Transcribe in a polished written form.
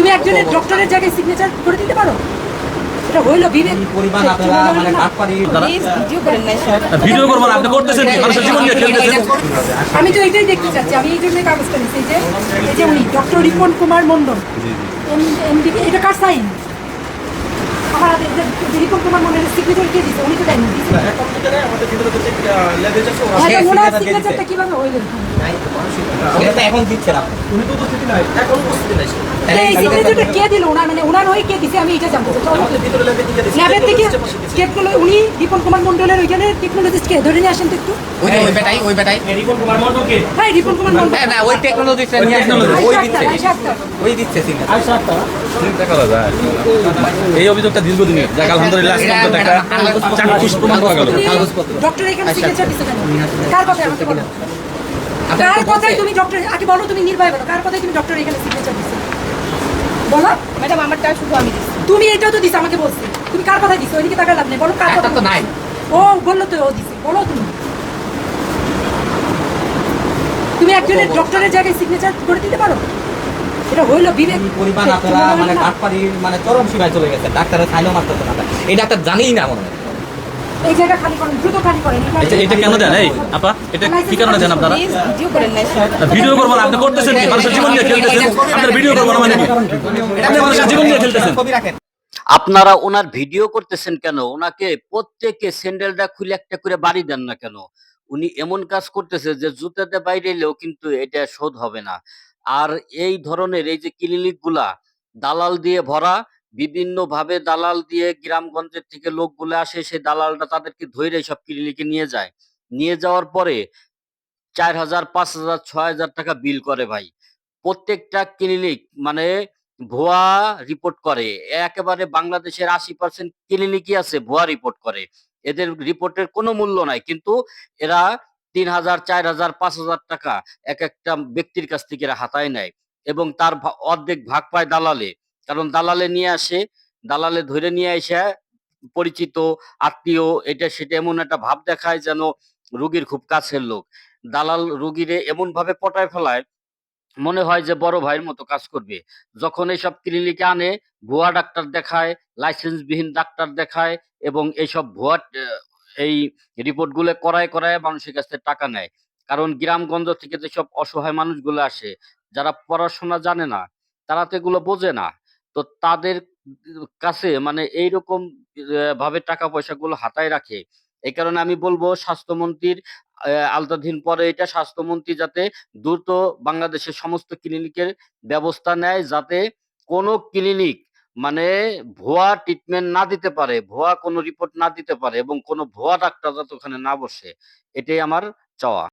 তুমি একজনের ডক্টরের জায়গায় সিগনেচার করে দিতে পারো? এটা হইলো বিবেক পরিমাণ আপনারা মানে কাটপারি ভিডিও করবেন আপনি করতেছেন কি মানুষের জীবন নিয়ে খেলতেছেন। আমি তো এটাই দেখতে চাচ্ছি, আমি এই জন্যই কাগজটা নিচ্ছি। এই যে উনি ডক্টর রিপন কুমার মন্ডল এমডি, এটা কার সাইন? আমার হাতে রিপন কুমার মন্ডলের সিগনেচার কে দিচ্ছে? উনি তো দেননি। ওনার সিগনেচারটা কিভাবে হইল? এখন দিচ্ছেন আপনি, উনি তো উপস্থিত নাই, এখন উপস্থিত নাই। এই সিগনেচারটা কে দিল? ওনার মানে ওনার হয়ে কে দিছে? আমি এটা জানতে চাই। ল্যাবের থেকে টেকনোলজি, উনি রিপন কুমার মন্ডলের ওইখানে টেকনোলজিস্ট কে ধরে নিয়ে আসেন তো একটু। ওই বেটাই রিপন কুমার মন্ডল কে? হ্যাঁ, রিপন কুমার মন্ডল। না ওই টেকনোলজিস্ট নিয়ে আসেন, ওই দিচ্ছে সিগনেচার। চিন্তা করা যায় এই অভিযোগটা দীর্ঘদিনের, যাক আলহামদুলিল্লাহ আজকে অন্তত একটা চাক্ষুষ প্রমাণ পাওয়া গেল। ডক্টর এখানে সিগনেচার দিছে কেন? কার কথা আমাকে বলো? কার কথাই তুমি ডক্টর আগে বলো, তুমি নির্ভয় বলো, কার কথাই তুমি ডক্টর এখানে সিগনেচার দিছো? বলো ম্যাডাম, আমারটা শুধু আমি দিচ্ছি। তুমি এটাও তো দিছো, আমাকে বলছি। তুমি কার কথা দিছো? ওইদিকে টাকা লাভ নেই, বলো কার কথা তো নাই। ও বললো তো ও দিছে, বলো তুমি। তুমি একজনের ডক্টরের জায়গায় সিগনেচার করে দিতে পারো? এটা হইলো বিবেক পরিমাণ আপনারা মানে কাটপারি মানে চরম সীমায় চলে গেছে। ডাক্তারের খাইলেও মারতেছে না, এই ডাক্তার জানেই না মনে হয়। এই জায়গা খালি করেন, দ্রুত খালি করেন। এটা কেন দেন? এই আপা, এটা কি কারণে দেন আপনারা? প্লিজ ভিডিও করেন না। ভিডিও করবেন আপনি করতেছেন কি মানুষের জীবন নিয়ে খেলতেছেন। আপনারা ভিডিও করবেন মানে কি? আপনি মানুষের জীবন নিয়ে খেলতেছেন। ছবি রাখেন। আপনারা ওনার ভিডিও করতেছেন কেন? ওনাকে প্রত্যেকে স্যান্ডেলটা খুলে একটা করে বাড়ি দেন না কেন? উনি এমন কাজ করতেছে যে জুতাতে বাইরে এলেও কিন্তু এটা শোধ হবে না। আর এই ধরনের এই যে ক্লিনিক গুলা দালাল দিয়ে ভরা, বিভিন্ন ভাবে দালাল দিয়ে গ্রামগঞ্জের থেকে লোকগুলো আসে, সেই দালালটা তাদেরকে ধরে সব ক্লিনিকে নিয়ে যায়। নিয়ে যাওয়ার পরে ৪,০০০, ৫,০০০, ৬,০০০ টাকা বিল করে ভাই। প্রত্যেকটা ক্লিনিক মানে ভুয়া রিপোর্ট করে। একেবারে বাংলাদেশের ৮০% ক্লিনিকই আছে ভুয়া রিপোর্ট করে। এদের রিপোর্টের কোনো মূল্য নাই। কিন্তু এরা ৩,০০০, ৪,০০০, ৫,০০০ টাকা একেকটা ব্যক্তির কাছ থেকে এরা হাতায় নেয় এবং তার অর্ধেক ভাগ পায় দালালে। কারণ দালালে নিয়ে আসে, দালালে ধরে নিয়ে আইসা পরিচিত, আত্মীয়, এটা সেটা এমন একটা ভাব দেখায় যেন রোগীর খুব কাছের লোক। দালাল রোগীরে এমনভাবে পটায় ফেলায় মনে হয় যে বড় ভাইয়ের মতো কাজ করবে। যখন এইসব ক্লিনিকে আনে, ভুয়া ডাক্তার দেখায়, লাইসেন্সবিহীন ডাক্তার দেখায় এবং এইসব ভুয়া এই রিপোর্ট গুলো করায় মানুষের কাছ থেকে টাকা নেয়। কারণ গ্রামগঞ্জ থেকে যেসব অসহায় মানুষগুলো আসে, যারা পড়াশোনা জানে না, তারা তো এগুলো বোঝে না। তো তাদের কাছে মানে এইরকম ভাবে টাকা পয়সাগুলো হাতায় রাখে। এই কারণে আমি বলবো স্বাস্থ্যমন্ত্রীর আওতাধীন পরে এটা, স্বাস্থ্যমন্ত্রী যাতে দ্রুত বাংলাদেশের সমস্ত ক্লিনিকের ব্যবস্থা নেয়, যাতে কোনো ক্লিনিক মানে ভুয়া ট্রিটমেন্ট না দিতে পারে, ভুয়া কোনো রিপোর্ট না দিতে পারে এবং কোনো ভুয়া ডাক্তার যাতে ওখানে না বসে। এটাই আমার চাওয়া।